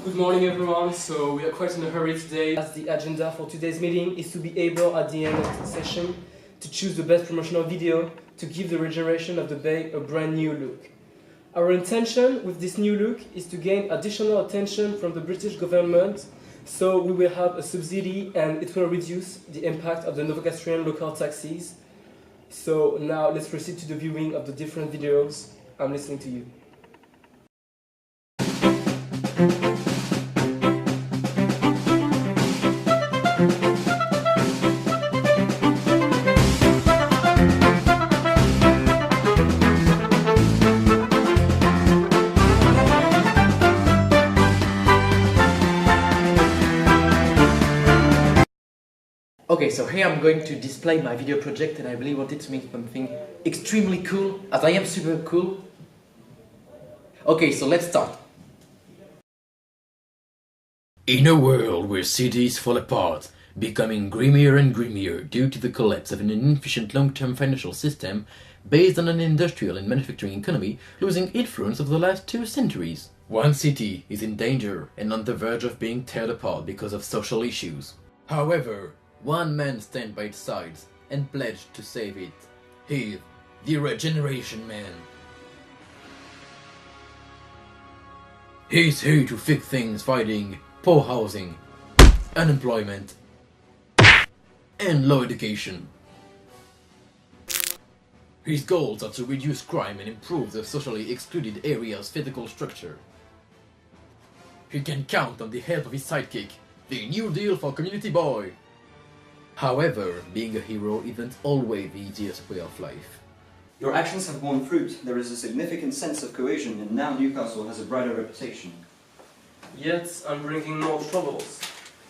Good morning everyone, so we are quite in a hurry today as the agenda for today's meeting is to be able at the end of the session to choose the best promotional video to give the regeneration of the bay a brand new look. Our intention with this new look is to gain additional attention from the British government, so we will have a subsidy and it will reduce the impact of the Novocastrian local taxis. So now let's proceed to the viewing of the different videos. I'm listening to you. Okay, so here I'm going to display my video project and I really wanted to make something extremely cool, as I am super cool. Okay, so let's start. In a world where cities fall apart, becoming grimmier and grimmier due to the collapse of an inefficient long-term financial system based on an industrial and manufacturing economy losing influence over the last 2 centuries, one city is in danger and on the verge of being torn apart because of social issues. However, one man stands by its sides and pledged to save it. He's the Regeneration Man. He's here to fix things fighting poor housing, unemployment, and low education. His goals are to reduce crime and improve the socially excluded area's physical structure. He can count on the help of his sidekick, the New Deal for Community Boy. However, being a hero isn't always the easiest way of life. Your actions have borne fruit. There is a significant sense of cohesion, and now Newcastle has a brighter reputation. Yet I'm bringing more troubles.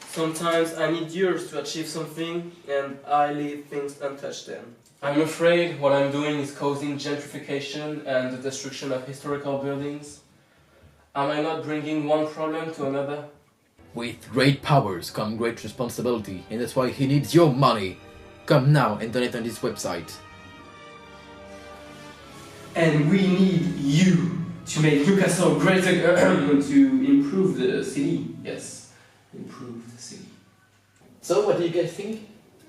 Sometimes I need years to achieve something and I leave things untouched then. I'm afraid what I'm doing is causing gentrification and the destruction of historical buildings. Am I not bringing one problem to another? With great powers come great responsibility, and that's why he needs your money. Come now and donate on this website. And we need you to make Newcastle great again, to improve the city. Yes, improve the city. So, what do you guys think?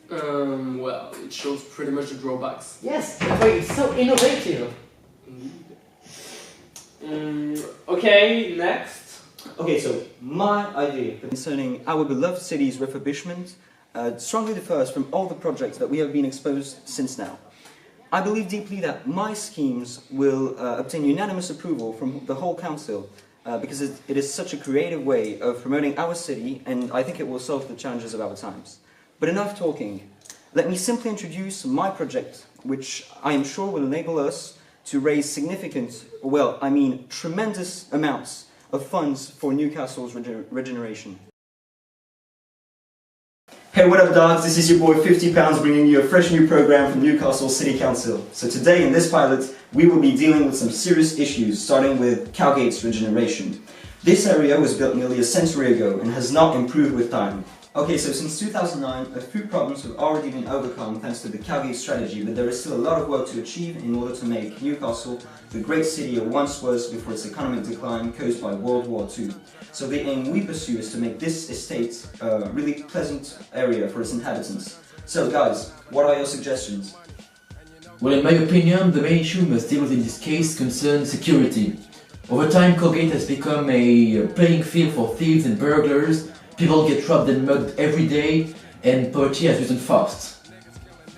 Well, it shows pretty much the drawbacks. Yes, that's why it's so innovative. Okay, next. Okay, so my idea concerning our beloved city's refurbishment strongly differs from all the projects that we have been exposed since now. I believe deeply that my schemes will obtain unanimous approval from the whole council because it is such a creative way of promoting our city, and I think it will solve the challenges of our times. But enough talking. Let me simply introduce my project, which I am sure will enable us to raise significant, well, I mean tremendous amounts of funds for Newcastle's regeneration. Hey, what up dogs, this is your boy 50 Pounds bringing you a fresh new program from Newcastle City Council. So today in this pilot, we will be dealing with some serious issues, starting with Cowgate's regeneration. This area was built nearly a century ago and has not improved with time. Okay, so since 2009, a few problems have already been overcome thanks to the Cowgate strategy, but there is still a lot of work to achieve in order to make Newcastle the great city it once was before its economic decline caused by World War II. So the aim we pursue is to make this estate a really pleasant area for its inhabitants. So guys, what are your suggestions? Well, in my opinion, the main issue we must deal with in this case concerns security. Over time, Cowgate has become a playing field for thieves and burglars. People get robbed and mugged every day, and poverty has risen fast.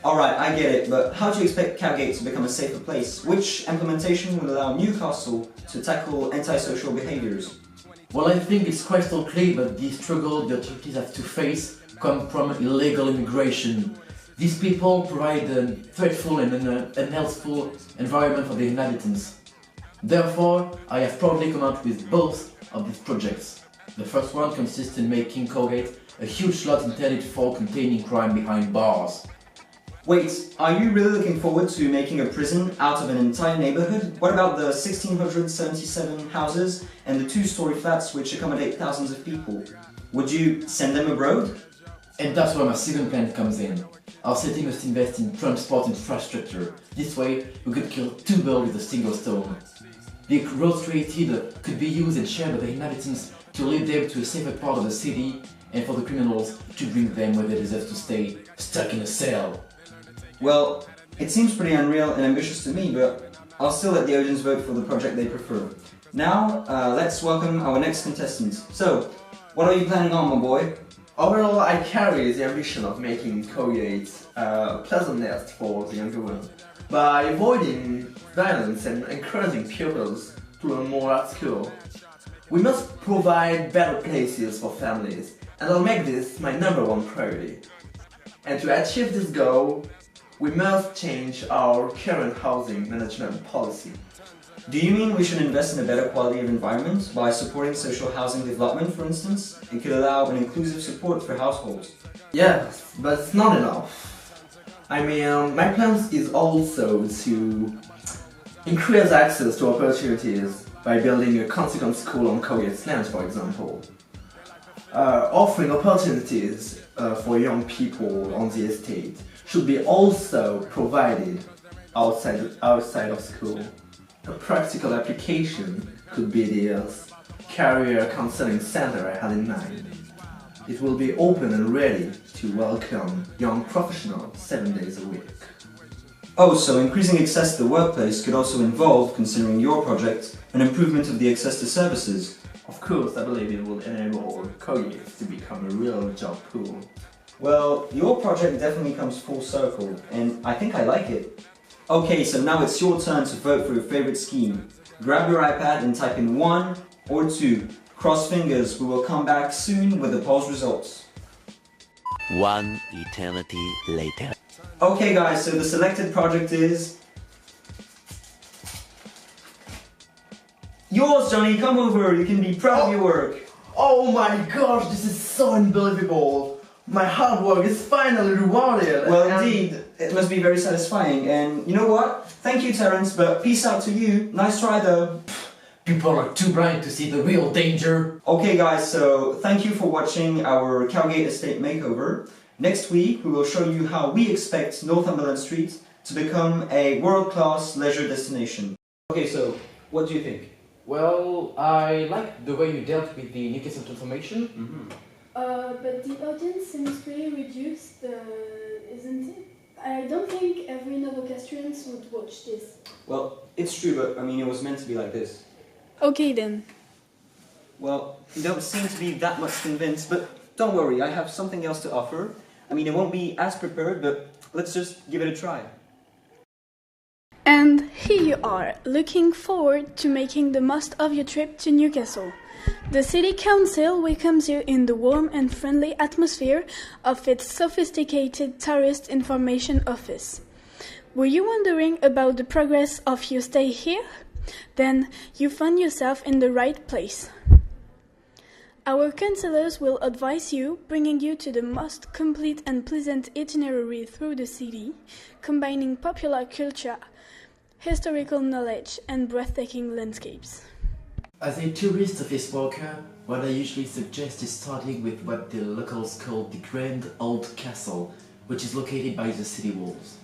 Alright, I get it, but how do you expect Cowgate to become a safer place? Which implementation will allow Newcastle to tackle antisocial behaviours? Well, I think it's crystal clear that the struggle the authorities have to face come from illegal immigration. These people provide a threatful and unhealthful environment for the inhabitants. Therefore, I have proudly come out with both of these projects. The first one consists in making Cowgate a huge slot intended for containing crime behind bars. Wait, are you really looking forward to making a prison out of an entire neighbourhood? What about the 1677 houses and the 2-story flats which accommodate thousands of people? Would you send them abroad? And that's where my second plan comes in. Our city must invest in transport infrastructure. This way, we could kill 2 birds with a single stone. The roads created could be used and shared by the inhabitants to to lead them to a safer part of the city, and for the criminals to bring them where they deserve to stay, stuck in a cell. Well, it seems pretty unreal and ambitious to me, but I'll still let the audience vote for the project they prefer. Now, let's welcome our next contestant. So, what are you planning on, my boy? Overall, I carry the ambition of making Colgate a pleasant nest for the younger ones by avoiding violence and encouraging pupils to learn more at school. We must provide better places for families, and I'll make this my #1 priority. And to achieve this goal, we must change our current housing management policy. Do you mean we should invest in a better quality of environment by supporting social housing development, for instance? It could allow an inclusive support for households. Yes, but it's not enough. I mean, my plan is also to increase access to opportunities by building a consequent school on Colgate's land, for example. Offering opportunities for young people on the estate should be also provided outside of school. A practical application could be the career counseling center I had in mind. It will be open and ready to welcome young professionals 7 days a week. Oh, so increasing access to the workplace could also involve, considering your project, an improvement of the access to services. Of course, I believe it will enable Colgate to become a real job pool. Well, your project definitely comes full circle, and I think I like it. Okay, so now it's your turn to vote for your favorite scheme. Grab your iPad and type in 1 or 2. Cross fingers, we will come back soon with the polls results. One eternity later. Okay guys, so the selected project is... yours, Johnny, come over, you can be proud of your work. Oh my gosh, this is so unbelievable! My hard work is finally rewarded! Well, indeed, it must be very satisfying, and you know what? Thank you, Terence, but peace out to you. Nice try, though. People are too blind to see the real danger. Okay, guys, so thank you for watching our Cowgate Estate makeover. Next week, we will show you how we expect Northumberland Street to become a world-class leisure destination. Okay, so what do you think? Well, I like the way you dealt with the Newcastle transformation. But the audience seems pretty reduced, isn't it? I don't think every Novocastrian would watch this. Well, it's true, but I mean, it was meant to be like this. Okay then. Well, you don't seem to be that much convinced, but don't worry, I have something else to offer. I mean, it won't be as prepared, but let's just give it a try. And here you are, looking forward to making the most of your trip to Newcastle. The City Council welcomes you in the warm and friendly atmosphere of its sophisticated tourist information office. Were you wondering about the progress of your stay here? Then you found yourself in the right place. Our councillors will advise you, bringing you to the most complete and pleasant itinerary through the city, combining popular culture, historical knowledge, and breathtaking landscapes. As a tourist office worker, what I usually suggest is starting with what the locals call the Grand Old Castle, which is located by the city walls.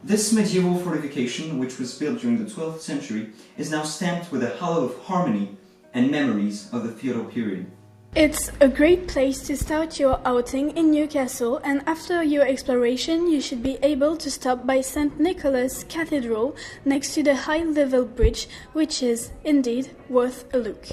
This medieval fortification, which was built during the 12th century, is now stamped with a halo of harmony and memories of the feudal period. It's a great place to start your outing in Newcastle, and after your exploration you should be able to stop by St. Nicholas Cathedral next to the high-level bridge, which is, indeed, worth a look.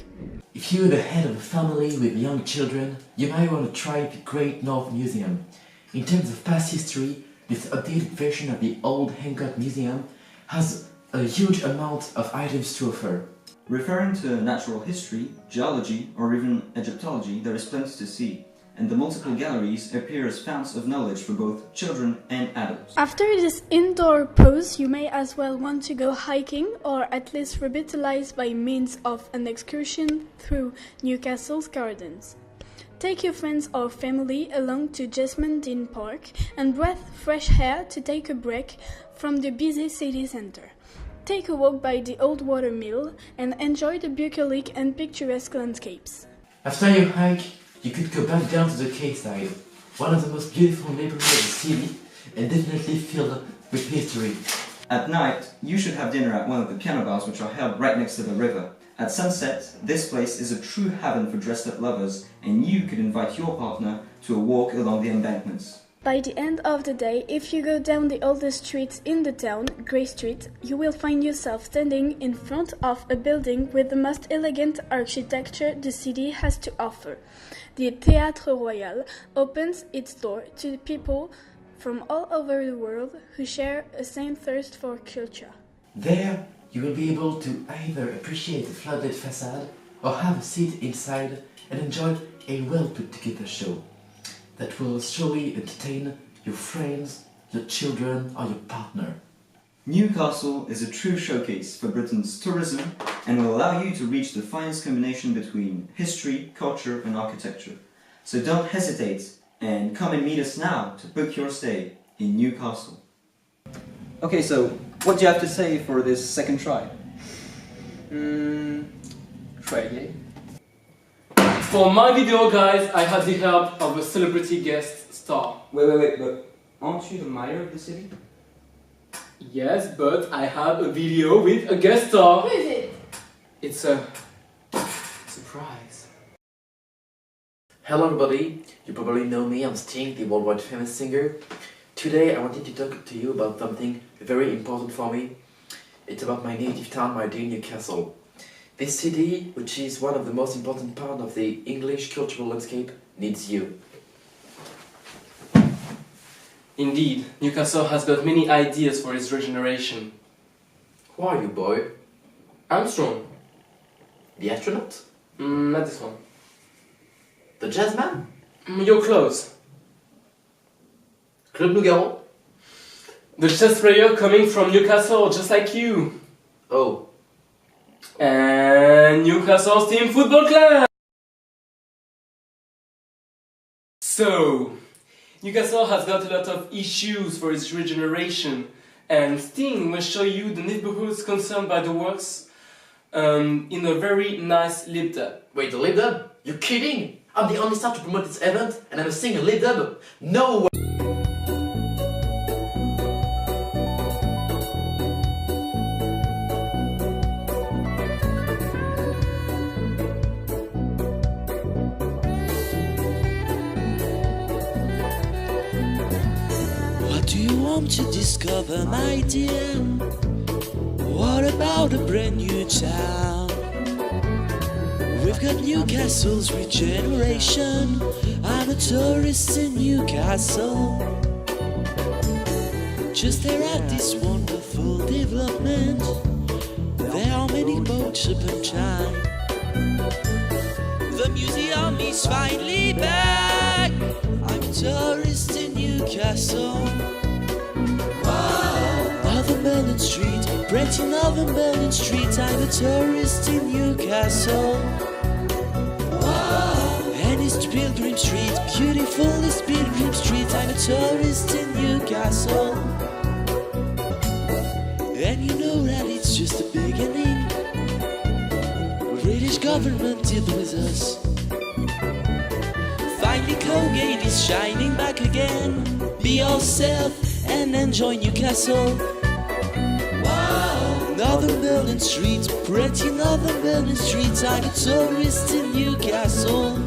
If you're the head of a family with young children, you might want to try the Great North Museum. In terms of past history, this updated version of the old Hancock Museum has a huge amount of items to offer. Referring to natural history, geology, or even Egyptology, there is plenty to see, and the multiple galleries appear as fountains of knowledge for both children and adults. After this indoor pause, you may as well want to go hiking, or at least revitalize by means of an excursion through Newcastle's gardens. Take your friends or family along to Jesmond Dean Park and breathe fresh air to take a break from the busy city centre. Take a walk by the old water mill and enjoy the bucolic and picturesque landscapes. After your hike, you could go back down to the quayside, one of the most beautiful neighborhoods of the city and definitely filled with history. At night, you should have dinner at one of the piano bars which are held right next to the river. At sunset, this place is a true heaven for dressed-up lovers, and you could invite your partner to a walk along the embankments. By the end of the day, if you go down the oldest street in the town, Grey Street, you will find yourself standing in front of a building with the most elegant architecture the city has to offer. The Théâtre Royal opens its door to people from all over the world who share a same thirst for culture. There, you will be able to either appreciate the floodlit facade or have a seat inside and enjoy a well-put-together show that will surely entertain your friends, your children, or your partner. Newcastle is a true showcase for Britain's tourism and will allow you to reach the finest combination between history, culture and architecture. So don't hesitate and come and meet us now to book your stay in Newcastle. Okay, so what do you have to say for this second try? Try again. For my video, guys, I had the help of a celebrity guest star. Wait, but aren't you the mayor of the city? Yes, but I have a video with a guest star. Who is it? It's a surprise. Hello everybody, you probably know me, I'm Sting, the worldwide famous singer. Today I wanted to talk to you about something very important for me. It's about my native town, my dear Newcastle. This city, which is one of the most important parts of the English cultural landscape, needs you. Indeed, Newcastle has got many ideas for its regeneration. Who are you, boy? Armstrong. The astronaut? Not this one. The jazzman? You're close. Claude Nougaro? The chess player coming from Newcastle, just like you. Oh. And Newcastle's team football club! So, Newcastle has got a lot of issues for its regeneration, and Sting will show you the neighborhoods concerned by the works in a very nice lip dub. Wait, the lip dub? You're kidding? I'm the only star to promote this event and I'm a singer lip dub? No way! What do you want to discover, my dear? What about a brand new town? We've got Newcastle's regeneration. I'm a tourist in Newcastle. Just stare at this wonderful development. There are many boats up and down. The museum is finally back. I'm a tourist in Newcastle. Wow. Northumberland Street, pretty Northumberland Street. I'm a tourist in Newcastle. Wow. And East Pilgrim Street, beautiful East Pilgrim Street. I'm a tourist in Newcastle. And you know that it's just the beginning. British government did with us. Finally Colgate is shining back again. Be yourself and enjoy Newcastle. Wow. Northumberland Street, pretty Northumberland Street. I'm a tourist in Newcastle.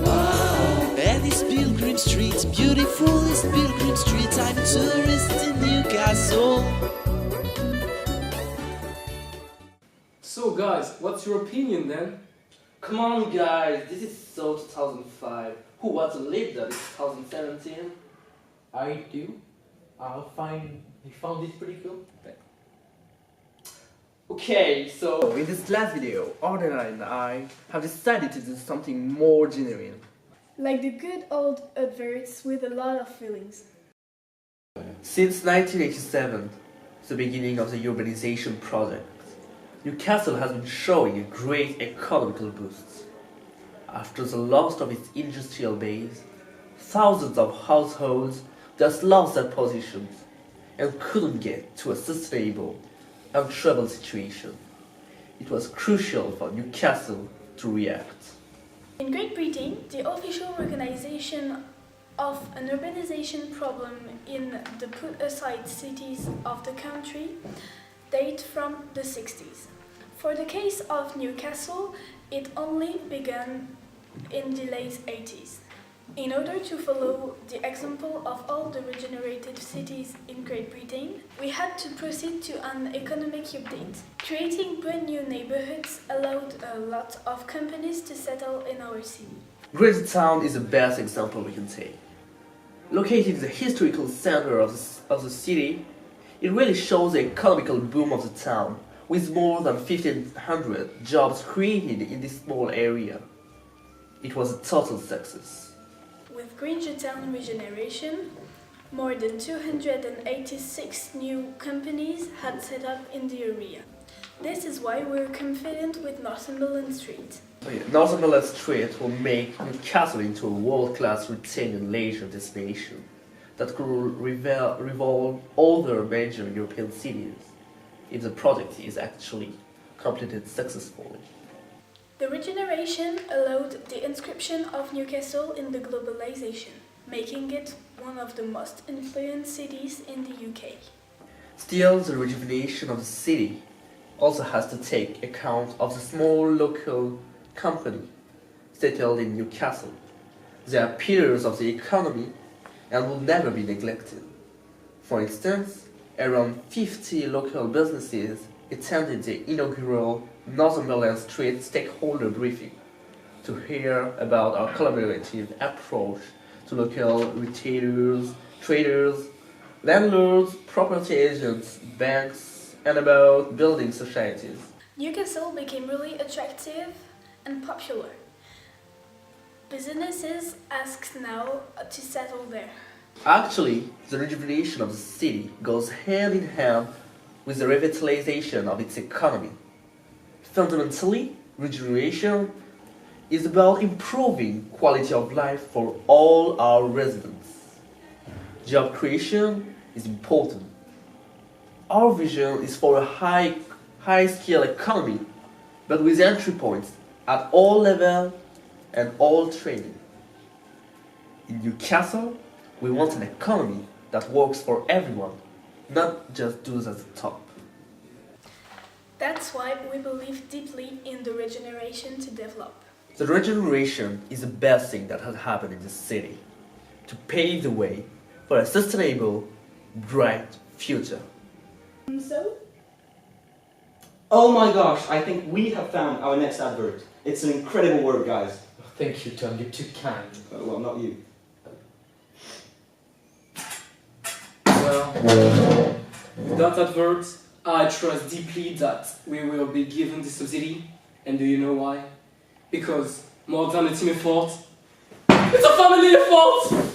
Wow. And East Pilgrim Street, beautiful East Pilgrim Street. I'm a tourist in Newcastle. So guys, what's your opinion then? Come on guys, this is so 2005. Who wants to live that? It's 2017. I do. I found this pretty cool. Okay, so In this last video, Ordinary and I have decided to do something more genuine. Like the good old adverts with a lot of feelings. Since 1987, the beginning of the urbanization project, Newcastle has been showing a great economical boost. After the loss of its industrial base, thousands of households just lost their positions and couldn't get to a sustainable and troubled situation. It was crucial for Newcastle to react. In Great Britain, the official recognition of an urbanization problem in the put-aside cities of the country date from the 60s. For the case of Newcastle, it only began in the late 80s. In order to follow the example of all the regenerated cities in Great Britain, we had to proceed to an economic update. Creating brand new neighborhoods allowed a lot of companies to settle in our city. Greater Town is the best example we can take. Located in the historical center of the city, it really shows the economical boom of the town, with more than 1,500 jobs created in this small area. It was a total success. With Grangertown regeneration, more than 286 new companies had set up in the area. This is why we're confident with Northumberland Street. Northumberland Street will make Newcastle into a world-class retail and leisure destination that could rival other major European cities if the project is actually completed successfully. The regeneration allowed the inscription of Newcastle in the globalization, making it one of the most influenced cities in the UK. Still, the rejuvenation of the city also has to take account of the small local company settled in Newcastle. They are pillars of the economy and will never be neglected. For instance, around 50 local businesses attended the inaugural Northumberland Street stakeholder briefing to hear about our collaborative approach to local retailers, traders, landlords, property agents, banks, and about building societies. Newcastle became really attractive and popular. Businesses ask now to settle there. Actually, the rejuvenation of the city goes hand in hand with the revitalization of its economy. Fundamentally, regeneration is about improving quality of life for all our residents. Job creation is important. Our vision is for a high-scale economy, but with entry points at all levels and all training. In Newcastle, we want an economy that works for everyone, not just those at the top. That's why we believe deeply in the regeneration to develop. The regeneration is the best thing that has happened in the city to pave the way for a sustainable, bright future. So? Oh my gosh, I think we have found our next advert. It's an incredible work, guys. Thank you, Tom. You're too kind. Well, not you. Well, with that advert, I trust deeply that we will be given the subsidy. And do you know why? Because more than a team effort, it's a family effort!